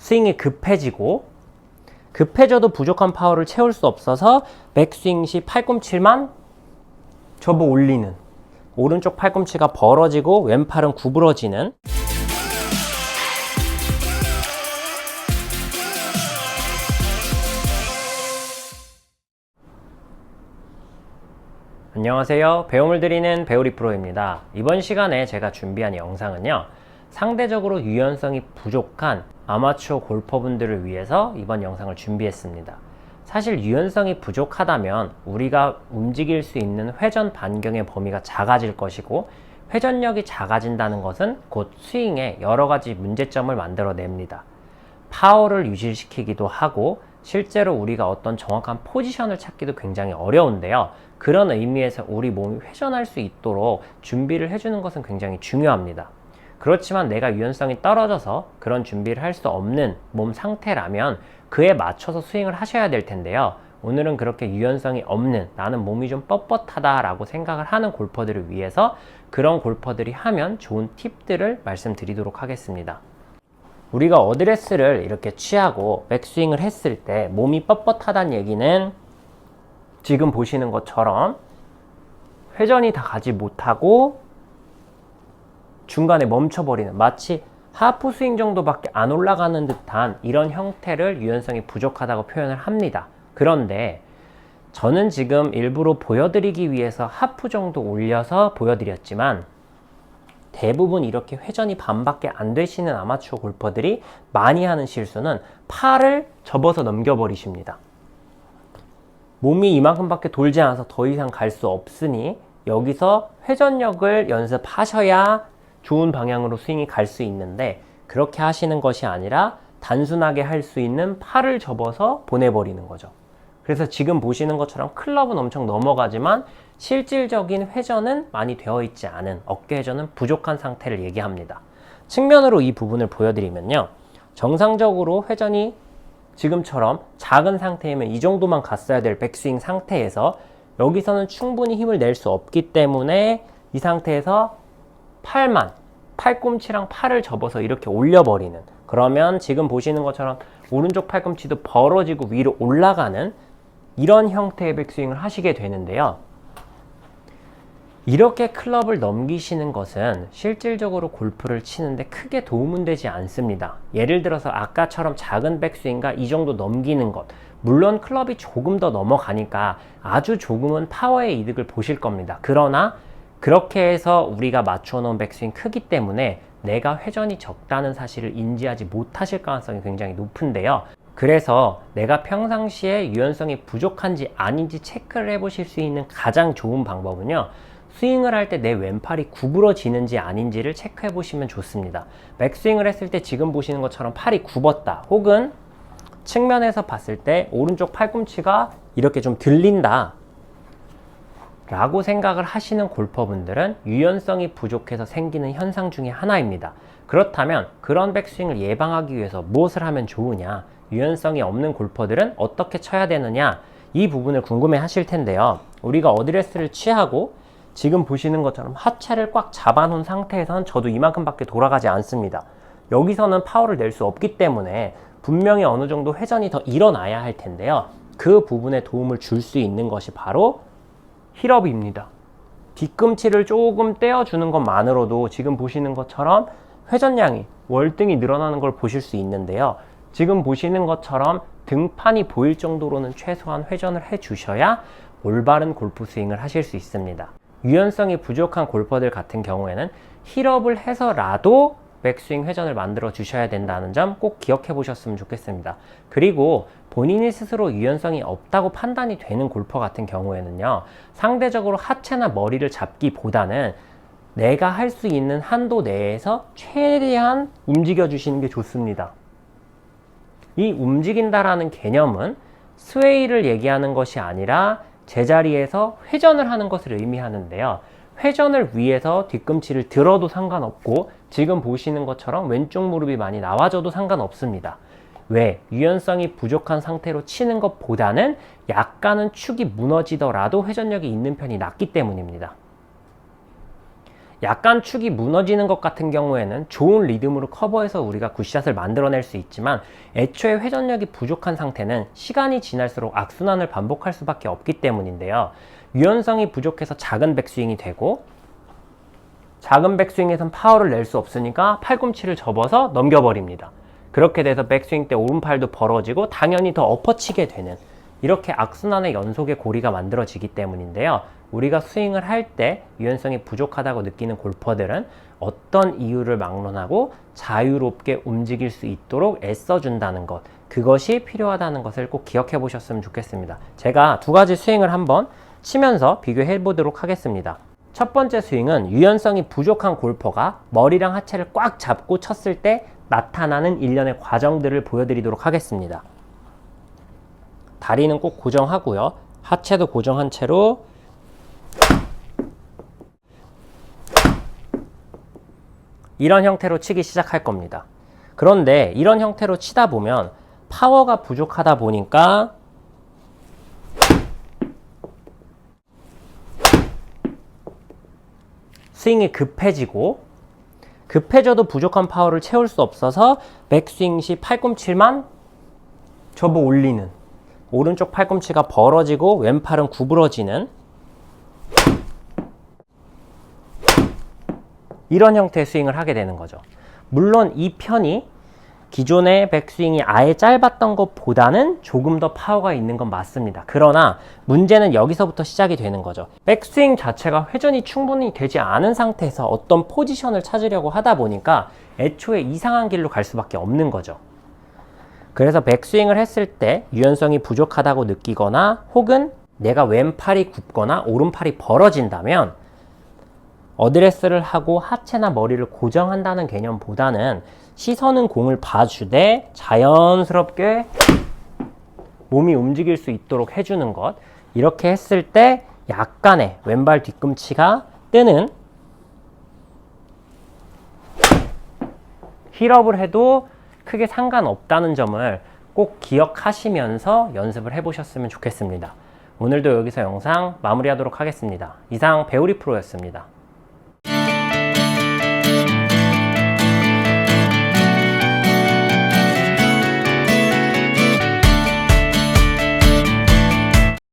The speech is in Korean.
스윙이 급해져도 부족한 파워를 채울 수 없어서 백스윙 시 팔꿈치만 접어 올리는, 오른쪽 팔꿈치가 벌어지고 왼팔은 구부러지는, 안녕하세요. 배움을 드리는 배우리 프로입니다. 이번 시간에 제가 준비한 영상은요, 상대적으로 유연성이 부족한 아마추어 골퍼분들을 위해서 이번 영상을 준비했습니다. 사실 유연성이 부족하다면 우리가 움직일 수 있는 회전 반경의 범위가 작아질 것이고, 회전력이 작아진다는 것은 곧 스윙에 여러 가지 문제점을 만들어냅니다. 파워를 유지시키기도 하고 실제로 우리가 어떤 정확한 포지션을 찾기도 굉장히 어려운데요. 그런 의미에서 우리 몸이 회전할 수 있도록 준비를 해주는 것은 굉장히 중요합니다. 그렇지만 내가 유연성이 떨어져서 그런 준비를 할 수 없는 몸 상태라면 그에 맞춰서 스윙을 하셔야 될 텐데요. 오늘은 그렇게 유연성이 없는, 나는 몸이 좀 뻣뻣하다 라고 생각을 하는 골퍼들을 위해서 그런 골퍼들이 하면 좋은 팁들을 말씀드리도록 하겠습니다. 우리가 어드레스를 이렇게 취하고 백스윙을 했을 때 몸이 뻣뻣하다는 얘기는 지금 보시는 것처럼 회전이 다 가지 못하고 중간에 멈춰버리는, 마치 하프 스윙 정도밖에 안 올라가는 듯한 이런 형태를 유연성이 부족하다고 표현을 합니다. 그런데 저는 지금 일부러 보여드리기 위해서 하프 정도 올려서 보여드렸지만, 대부분 이렇게 회전이 반밖에 안 되시는 아마추어 골퍼들이 많이 하는 실수는 팔을 접어서 넘겨버리십니다. 몸이 이만큼밖에 돌지 않아서 더 이상 갈 수 없으니 여기서 회전력을 연습하셔야 좋은 방향으로 스윙이 갈 수 있는데, 그렇게 하시는 것이 아니라 단순하게 할 수 있는 팔을 접어서 보내버리는 거죠. 그래서 지금 보시는 것처럼 클럽은 엄청 넘어가지만 실질적인 회전은 많이 되어 있지 않은, 어깨 회전은 부족한 상태를 얘기합니다. 측면으로 이 부분을 보여드리면요, 정상적으로 회전이 지금처럼 작은 상태이면 이 정도만 갔어야 될 백스윙 상태에서 여기서는 충분히 힘을 낼 수 없기 때문에 이 상태에서 팔꿈치랑 팔을 접어서 이렇게 올려버리는, 그러면 지금 보시는 것처럼 오른쪽 팔꿈치도 벌어지고 위로 올라가는 이런 형태의 백스윙을 하시게 되는데요. 이렇게 클럽을 넘기시는 것은 실질적으로 골프를 치는데 크게 도움은 되지 않습니다. 예를 들어서 아까처럼 작은 백스윙과 이 정도 넘기는 것, 물론 클럽이 조금 더 넘어가니까 아주 조금은 파워의 이득을 보실 겁니다. 그러나 그렇게 해서 우리가 맞춰 놓은 백스윙 크기 때문에 내가 회전이 적다는 사실을 인지하지 못하실 가능성이 굉장히 높은데요. 그래서 내가 평상시에 유연성이 부족한지 아닌지 체크를 해보실 수 있는 가장 좋은 방법은요, 스윙을 할 때 내 왼팔이 구부러지는지 아닌지를 체크해 보시면 좋습니다. 백스윙을 했을 때 지금 보시는 것처럼 팔이 굽었다, 혹은 측면에서 봤을 때 오른쪽 팔꿈치가 이렇게 좀 들린다 라고 생각을 하시는 골퍼분들은 유연성이 부족해서 생기는 현상 중에 하나입니다. 그렇다면 그런 백스윙을 예방하기 위해서 무엇을 하면 좋으냐, 유연성이 없는 골퍼들은 어떻게 쳐야 되느냐, 이 부분을 궁금해 하실 텐데요. 우리가 어드레스를 취하고 지금 보시는 것처럼 하체를 꽉 잡아놓은 상태에서는 저도 이만큼밖에 돌아가지 않습니다. 여기서는 파워를 낼 수 없기 때문에 분명히 어느 정도 회전이 더 일어나야 할 텐데요. 그 부분에 도움을 줄 수 있는 것이 바로 힐업입니다. 뒤꿈치를 조금 떼어주는 것만으로도 지금 보시는 것처럼 회전량이, 월등히 늘어나는 걸 보실 수 있는데요. 지금 보시는 것처럼 등판이 보일 정도로는 최소한 회전을 해주셔야 올바른 골프 스윙을 하실 수 있습니다. 유연성이 부족한 골퍼들 같은 경우에는 힐업을 해서라도 백스윙 회전을 만들어 주셔야 된다는 점 꼭 기억해 보셨으면 좋겠습니다. 그리고 본인이 스스로 유연성이 없다고 판단이 되는 골퍼 같은 경우에는요, 상대적으로 하체나 머리를 잡기보다는 내가 할 수 있는 한도 내에서 최대한 움직여 주시는 게 좋습니다. 이 움직인다라는 개념은 스웨이를 얘기하는 것이 아니라 제자리에서 회전을 하는 것을 의미하는데요. 회전을 위해서 뒤꿈치를 들어도 상관없고 지금 보시는 것처럼 왼쪽 무릎이 많이 나와줘도 상관없습니다. 왜? 유연성이 부족한 상태로 치는 것보다는 약간은 축이 무너지더라도 회전력이 있는 편이 낫기 때문입니다. 약간 축이 무너지는 것 같은 경우에는 좋은 리듬으로 커버해서 우리가 굿샷을 만들어낼 수 있지만, 애초에 회전력이 부족한 상태는 시간이 지날수록 악순환을 반복할 수밖에 없기 때문인데요. 유연성이 부족해서 작은 백스윙이 되고, 작은 백스윙에선 파워를 낼 수 없으니까 팔꿈치를 접어서 넘겨버립니다. 그렇게 돼서 백스윙 때 오른팔도 벌어지고 당연히 더 엎어치게 되는, 이렇게 악순환의 연속의 고리가 만들어지기 때문인데요. 우리가 스윙을 할 때 유연성이 부족하다고 느끼는 골퍼들은 어떤 이유를 막론하고 자유롭게 움직일 수 있도록 애써준다는 것, 그것이 필요하다는 것을 꼭 기억해 보셨으면 좋겠습니다. 제가 두 가지 스윙을 한번 치면서 비교해 보도록 하겠습니다. 첫 번째 스윙은 유연성이 부족한 골퍼가 머리랑 하체를 꽉 잡고 쳤을 때 나타나는 일련의 과정들을 보여드리도록 하겠습니다. 다리는 꼭 고정하고요. 하체도 고정한 채로 이런 형태로 치기 시작할 겁니다. 그런데 이런 형태로 치다 보면 파워가 부족하다 보니까 스윙이 급해져도 부족한 파워를 채울 수 없어서 백스윙 시 팔꿈치만 접어 올리는, 오른쪽 팔꿈치가 벌어지고 왼팔은 구부러지는 이런 형태의 스윙을 하게 되는 거죠. 물론 이 편이 기존의 백스윙이 아예 짧았던 것보다는 조금 더 파워가 있는 건 맞습니다. 그러나 문제는 여기서부터 시작이 되는 거죠. 백스윙 자체가 회전이 충분히 되지 않은 상태에서 어떤 포지션을 찾으려고 하다 보니까 애초에 이상한 길로 갈 수밖에 없는 거죠. 그래서 백스윙을 했을 때 유연성이 부족하다고 느끼거나 혹은 내가 왼팔이 굽거나 오른팔이 벌어진다면 어드레스를 하고 하체나 머리를 고정한다는 개념보다는 시선은 공을 봐주되 자연스럽게 몸이 움직일 수 있도록 해주는 것, 이렇게 했을 때 약간의 왼발 뒤꿈치가 뜨는, 힐업을 해도 크게 상관없다는 점을 꼭 기억하시면서 연습을 해보셨으면 좋겠습니다. 오늘도 여기서 영상 마무리하도록 하겠습니다. 이상 배우리 프로였습니다.